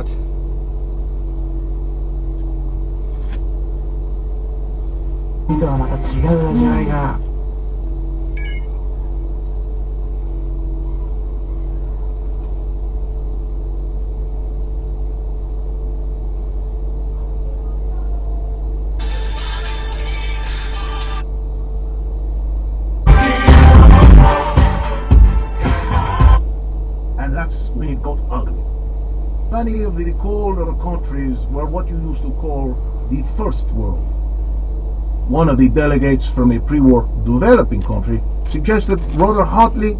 What? And that's when it got ugly. Many of the colder countries were what you used to call the first world. One of the delegates from a pre-war developing country suggested rather hotly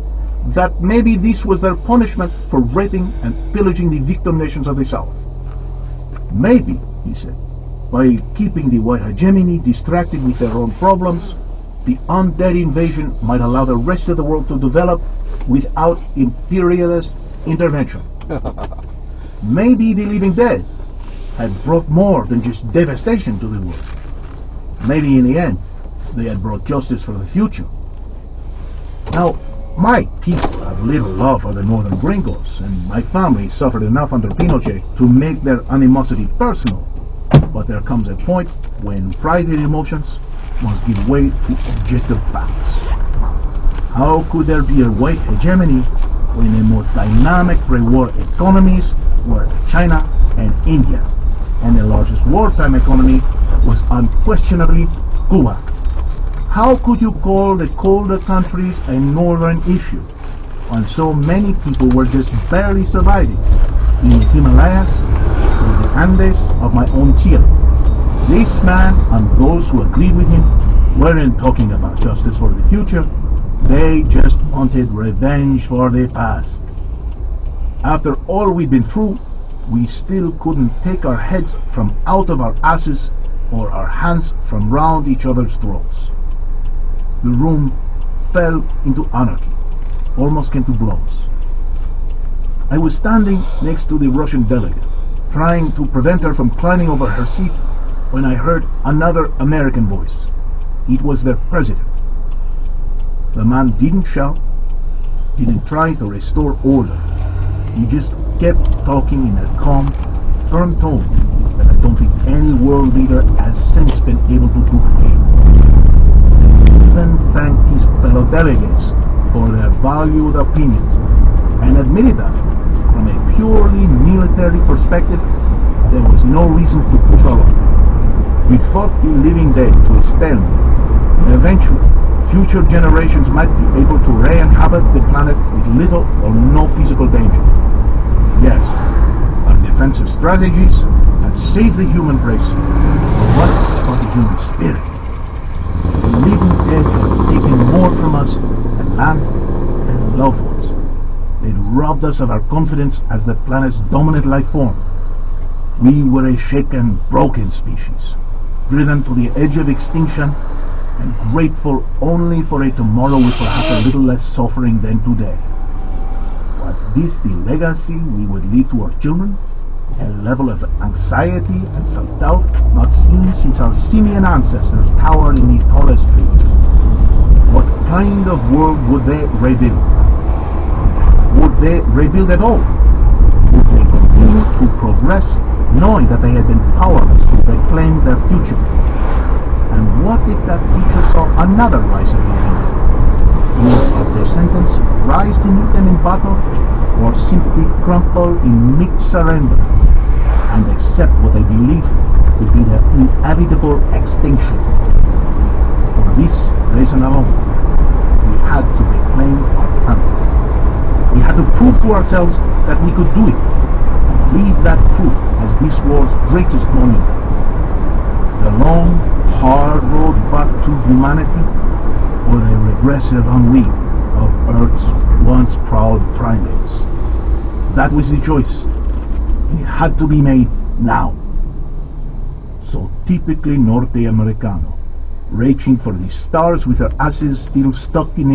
that maybe this was their punishment for raping and pillaging the victim nations of the South. Maybe, he said, by keeping the white hegemony distracted with their own problems, the undead invasion might allow the rest of the world to develop without imperialist intervention. Maybe the living dead had brought more than just devastation to the world. Maybe in the end, they had brought justice for the future. Now, my people have little love for the northern gringos, and my family suffered enough under Pinochet to make their animosity personal. But there comes a point when private emotions must give way to objective facts. How could there be a white hegemony when the most dynamic pre-war economies were China and India, and the largest wartime economy was unquestionably Cuba? How could you call the colder countries a northern issue when so many people were just barely surviving in the Himalayas or the Andes of my own Chile? This man and those who agreed with him weren't talking about justice for the future. They just wanted revenge for the past. After all we'd been through, we still couldn't take our heads from out of our asses or our hands from round each other's throats. The room fell into anarchy, almost came to blows. I was standing next to the Russian delegate, trying to prevent her from climbing over her seat, when I heard another American voice. It was their president. The man didn't shout, didn't try to restore order. He just kept talking in a calm, firm tone that I don't think any world leader has since been able to duplicate. He even thanked his fellow delegates for their valued opinions and admitted that, from a purely military perspective, there was no reason to push along. We fought the living dead to a stalemate, and eventually future generations might be able to re-inhabit the planet with little or no physical danger. Yes, our defensive strategies had saved the human race, but what about the human spirit? The living dead had taken more from us than land and loved ones. They'd robbed us of our confidence as the planet's dominant life form. We were a shaken, broken species, driven to the edge of extinction and grateful only for a tomorrow with perhaps a little less suffering than today. Was this the legacy we would leave to our children? A level of anxiety and self-doubt not seen since our simian ancestors towered in the tallest trees. What kind of world would they rebuild? Would they rebuild at all? Would they continue to progress knowing that they had been powerless to reclaim their future? And what if that future saw another rise of the enemy? Would our descendants rise to meet them in battle, or simply crumple in meek surrender and accept what they believe to be their inevitable extinction? For this reason alone, we had to reclaim our planet. We had to prove to ourselves that we could do it, and leave that proof as this war's greatest monument. The long, hard road back to humanity, or the regressive ennui of Earth's once proud primates. That was the choice, and it had to be made now. So typically Norte Americano, reaching for the stars with their asses still stuck in